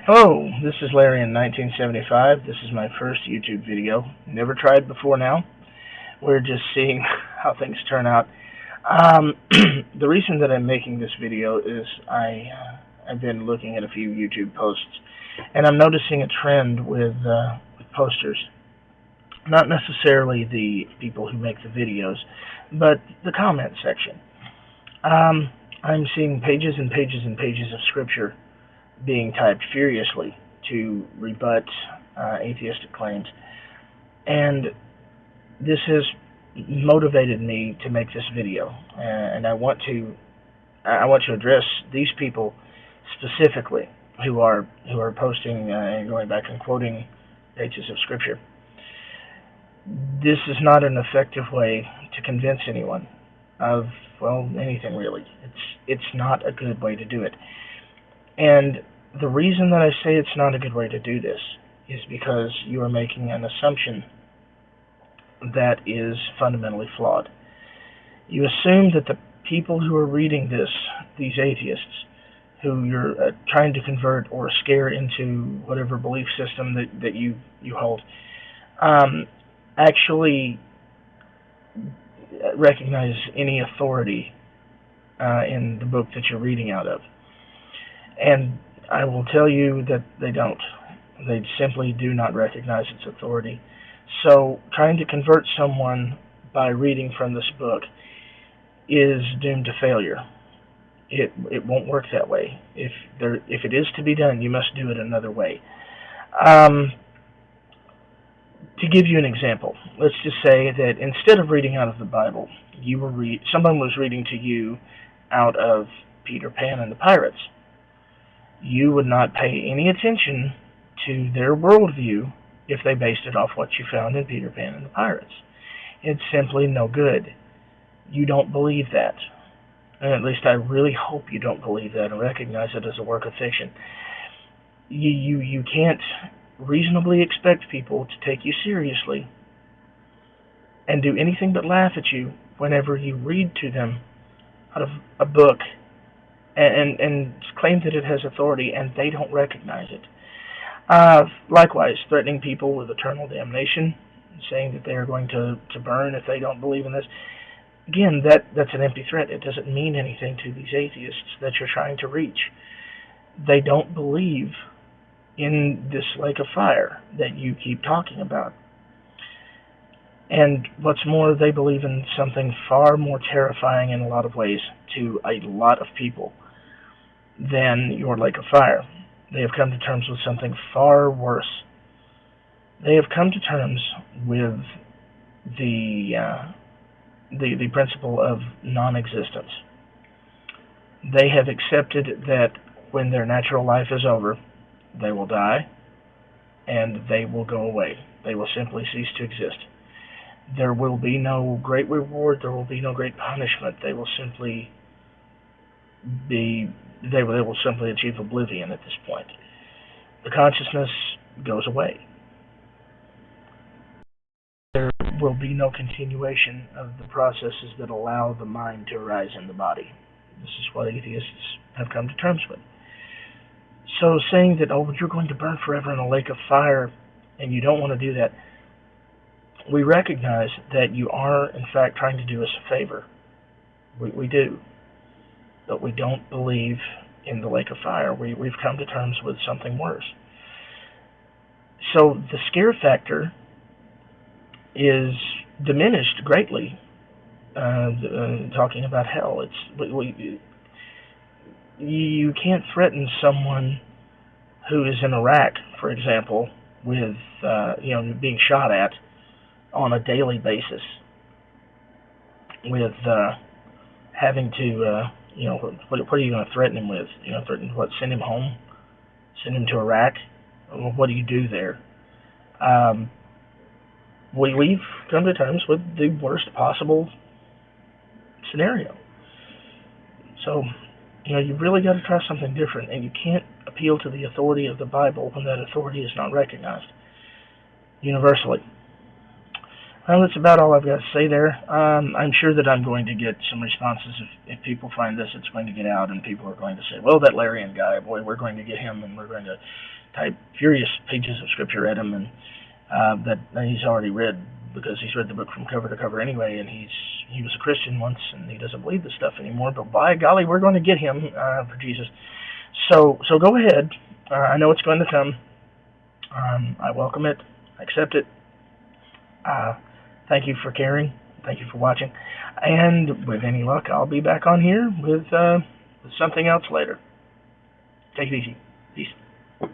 Hello, this is Larry in 1975. This is my first YouTube video. Never tried before now. We're just seeing how things turn out. The reason that I'm making this video is I've been looking at a few YouTube posts, and I'm noticing a trend with posters. Not necessarily the people who make the videos, but the comment section. I'm seeing pages and pages and pages of scripture being typed furiously to rebut atheistic claims, and this has motivated me to make this video. And I want to address these people specifically who are posting and going back and quoting pages of scripture. This is not an effective way to convince anyone of, well, anything really. It's not a good way to do it. And the reason that I say it's not a good way to do this is because you are making an assumption that is fundamentally flawed. You assume that the people who are reading this, these atheists, who you're trying to convert or scare into whatever belief system that you hold, actually recognize any authority in the book that you're reading out of. And I will tell you that they don't. They simply do not recognize its authority. So trying to convert someone by reading from this book is doomed to failure. It won't work that way. If it is to be done, you must do it another way. To give you an example, let's just say that instead of reading out of the Bible, someone was reading to you out of Peter Pan and the Pirates. You would not pay any attention to their worldview if they based it off what you found in Peter Pan and the Pirates. It's simply no good. You don't believe that. And at least I really hope you don't believe that and recognize it as a work of fiction. You can't reasonably expect people to take you seriously and do anything but laugh at you whenever you read to them out of a book and claim that it has authority, and they don't recognize it. Likewise, threatening people with eternal damnation, saying that they are going to burn if they don't believe in this. Again, that's an empty threat. It doesn't mean anything to these atheists that you're trying to reach. They don't believe in this lake of fire that you keep talking about. And what's more, they believe in something far more terrifying in a lot of ways to a lot of people than your lake of fire. They have come to terms with something far worse. They have come to terms with the principle of non-existence. They have accepted that when their natural life is over, they will die, and they will go away. They will simply cease to exist. There will be no great reward. There will be no great punishment. They will simply achieve oblivion at this point. The consciousness goes away. There will be no continuation of the processes that allow the mind to arise in the body. This is what atheists have come to terms with. So saying that, oh, you're going to burn forever in a lake of fire, and you don't want to do that, we recognize that you are, in fact, trying to do us a favor. We do. But we don't believe in the lake of fire. We've come to terms with something worse. So the scare factor is diminished greatly. Talking about hell, you can't threaten someone who is in Iraq, for example, with being shot at on a daily basis, with having to what are you going to threaten him with? Threaten what? Send him home? Send him to Iraq? Well, what do you do there? We've come to terms with the worst possible scenario. So, you've really got to try something different, and you can't appeal to the authority of the Bible when that authority is not recognized universally. Well, that's about all I've got to say there. I'm sure that I'm going to get some responses if people find this. It's going to get out, and people are going to say, "Well, that Larian guy, boy, we're going to get him, and we're going to type furious pages of scripture at him, and that he's already read because he's read the book from cover to cover anyway, and he was a Christian once, and he doesn't believe this stuff anymore. But by golly, we're going to get him for Jesus. So go ahead. I know it's going to come. I welcome it. I accept it. Uh, Thank you for caring. Thank you for watching. And with any luck, I'll be back on here with something else later. Take it easy. Peace.